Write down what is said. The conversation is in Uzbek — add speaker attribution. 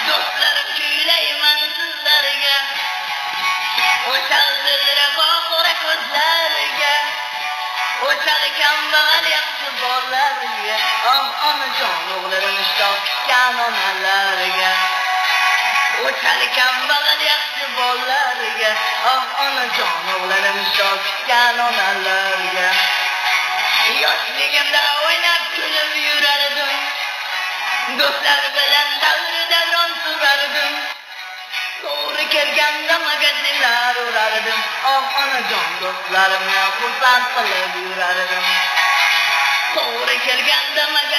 Speaker 1: Do'stlarim kuylayman sizlarga, o'shaldirra boqura ko'zlarga, o'shal kambag'al yaxshi bolalarga, onajon o'g'larim ishtoq kutgan onalarga, o'shal kambag'al yaxshi bolalarga, onajon o'g'larim ishtoq kutgan onalarga. Yoshligimda o'ynab kulib yurardim, do'stlar bilan davron surardim. To'g'ri kelganda magazinlar urardim, onajon do'stlarimni xursand qilib yurardim. To'g'ri kelganda